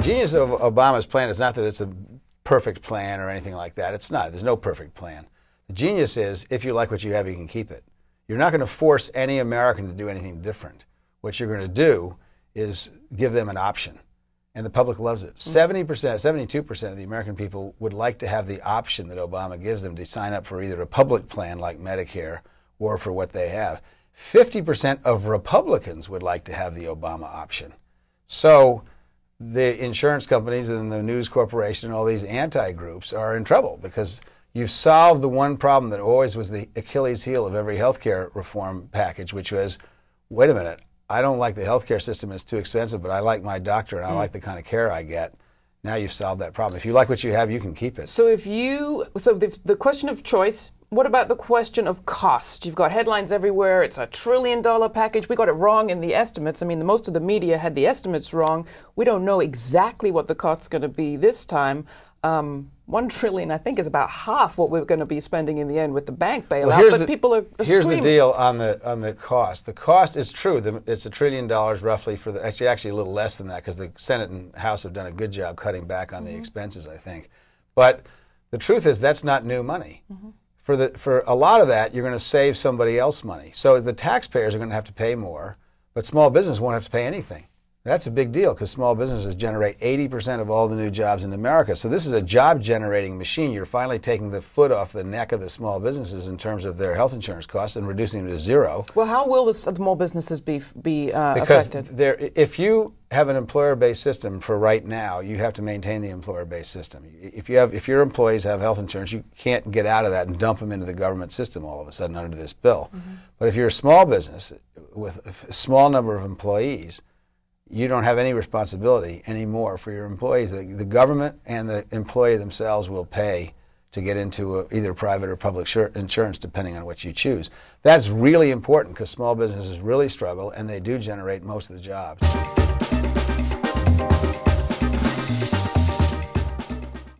genius of Obama's plan is not that it's a perfect plan or anything like that. It's not. There's no perfect plan. The genius is, if you like what you have, you can keep it. You're not going to force any American to do anything different. What you're going to do is give them an option. And the public loves it. 70%, 72% of the American people would like to have the option that Obama gives them to sign up for either a public plan like Medicare or for what they have. 50% of Republicans would like to have the Obama option. So the insurance companies and the news corporation and all these anti-groups are in trouble because you've solved the one problem that always was the Achilles heel of every healthcare reform package, which was, wait a minute, I don't like the healthcare system, it's too expensive, but I like my doctor and I like the kind of care I get. Now you've solved that problem. If you like what you have, you can keep it. So the question of choice, what about the question of cost? You've got headlines everywhere, it's $1 trillion package. We got it wrong in the estimates. I mean, most of the media had the estimates wrong. We don't know exactly what the cost's going to be this time. $1 trillion, I think, is about half what we're going to be spending in the end with the bank bailout. But people are here's screaming. The deal on the cost. The cost is true. It's $1 trillion roughly for the actually a little less than that because the Senate and House have done a good job cutting back on the expenses, I think. But the truth is that's not new money. For a lot of that, you're going to save somebody else money. So the taxpayers are going to have to pay more, but small business won't have to pay anything. That's a big deal because small businesses generate 80% of all the new jobs in America. So this is a job-generating machine. You're finally taking the foot off the neck of the small businesses in terms of their health insurance costs and reducing them to zero. Well, how will the small businesses be affected? Because if you have an employer-based system for right now, you have to maintain the employer-based system. If your employees have health insurance, you can't get out of that and dump them into the government system all of a sudden under this bill. But if you're a small business with a small number of employees, you don't have any responsibility anymore for your employees. The government and the employee themselves will pay to get into either private or public insurance, depending on what you choose. That's really important because small businesses really struggle, and they do generate most of the jobs.